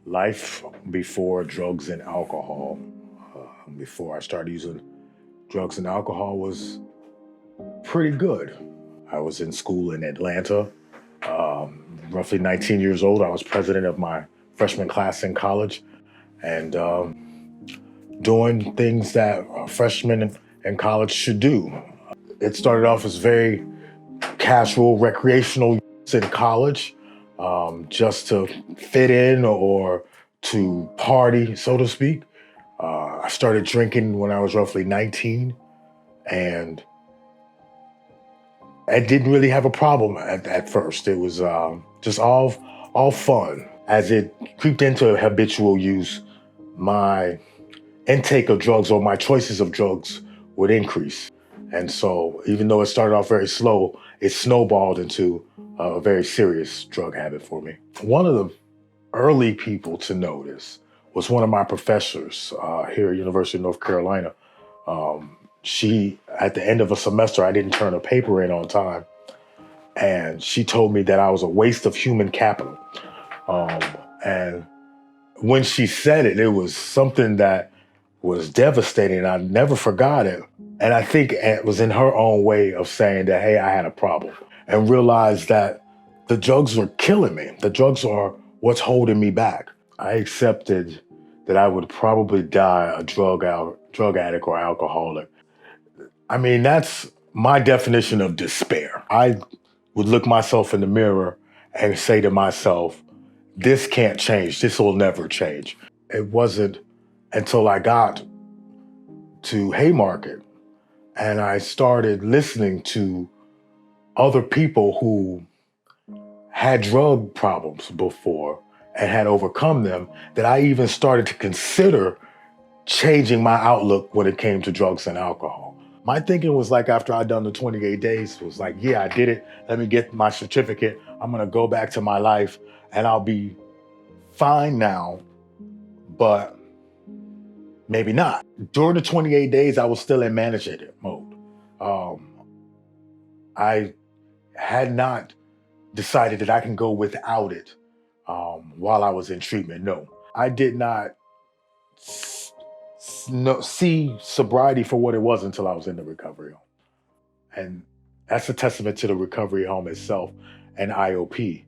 Life before drugs and alcohol. Before I started using drugs and alcohol was pretty good. I was in school in Atlanta, roughly 19 years old. I was president of my freshman class in college and doing things that freshmen in college should do. It started off as very casual, recreational use in college, just to fit in or to party, so to speak. I started drinking when I was roughly 19, and I didn't really have a problem at first. It was just all fun. As it creeped into habitual use, my intake of drugs or my choices of drugs would increase. And so, even though it started off very slow, it snowballed into a very serious drug habit for me. One of the early people to notice was one of my professors here at University of North Carolina. She, at the end of a semester, I didn't turn a paper in on time, and she told me that I was a waste of human capital. Um, and when she said it, it was something that was devastating. I never forgot it. And I think it was in her own way of saying that, hey, I had a problem, and realized that the drugs were killing me. The drugs are what's holding me back. I accepted that I would probably die a drug addict or alcoholic. I mean, that's my definition of despair. I would look myself in the mirror and say to myself, this can't change. This will never change. It wasn't until I got to Haymarket and I started listening to other people who had drug problems before and had overcome them that I even started to consider changing my outlook when it came to drugs and alcohol. My thinking was like after I'd done the 28 days, it was like, yeah, I did it. Let me get my certificate. I'm going to go back to my life and I'll be fine now, but maybe not. During the 28 days, I was still in management mode. I had not decided that I can go without it while I was in treatment. No, I did not see sobriety for what it was until I was in the recovery home. And that's a testament to the recovery home itself and IOP.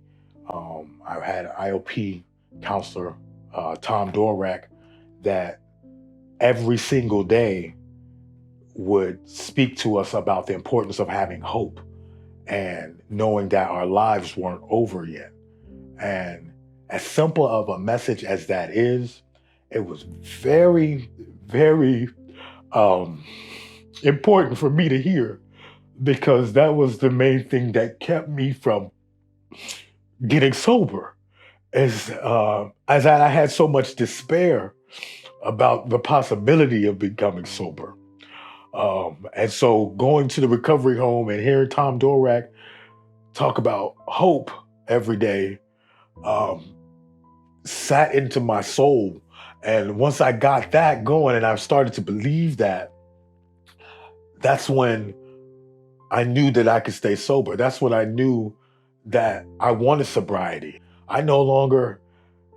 I had an IOP counselor, Tom Dorak, that every single day would speak to us about the importance of having hope and knowing that our lives weren't over yet. And as simple of a message as that is, it was very, very important for me to hear, because that was the main thing that kept me from getting sober. As I had so much despair about the possibility of becoming sober. And so going to the recovery home and hearing Tom Dorak talk about hope every day sat into my soul. And once I got that going and I started to believe that, that's when I knew that I could stay sober. That's when I knew that I wanted sobriety. I no longer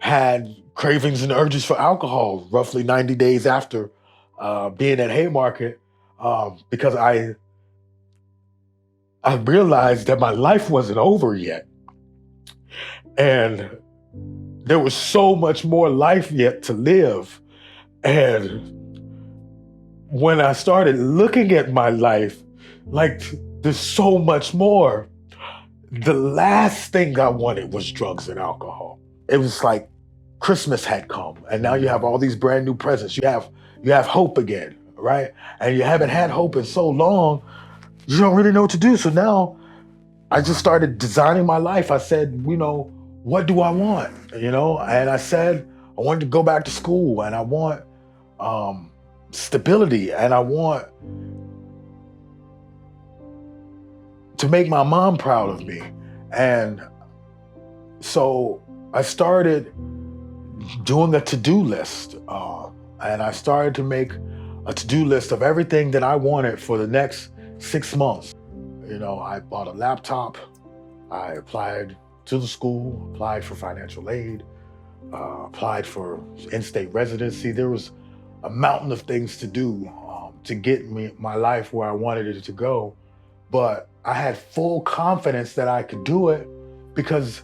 had cravings and urges for alcohol roughly 90 days after being at Haymarket, because I realized that my life wasn't over yet. And there was so much more life yet to live. And when I started looking at my life, like there's so much more, the last thing I wanted was drugs and alcohol. It was like Christmas had come and now you have all these brand new presents. You have hope again, right? And you haven't had hope in so long, you don't really know what to do. So now I just started designing my life. I said, what do I want? And I said, I wanted to go back to school and I want stability and I want to make my mom proud of me. And so I started doing a to-do list. And I started to make a to-do list of everything that I wanted for the next 6 months. I bought a laptop. I applied to the school, applied for financial aid. applied for in-state residency. There was a mountain of things to do to get my life where I wanted it to go. But I had full confidence that I could do it because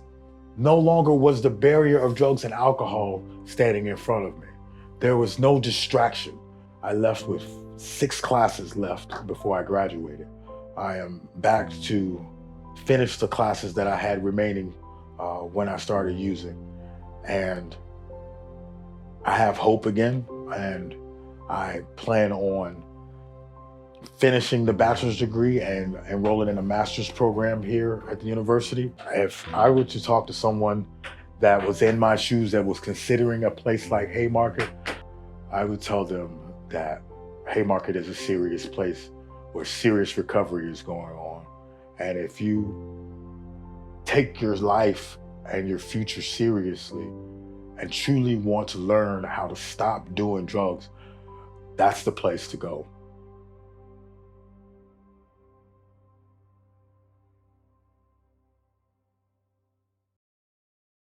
no longer was the barrier of drugs and alcohol standing in front of me. There was no distraction. I left with 6 classes left before I graduated. I am back to finish the classes that I had remaining when I started using. And I have hope again, and I plan on finishing the bachelor's degree and enrolling in a master's program here at the university. If I were to talk to someone that was in my shoes that was considering a place like Haymarket, I would tell them that Haymarket is a serious place where serious recovery is going on. And if you take your life and your future seriously and truly want to learn how to stop doing drugs, that's the place to go.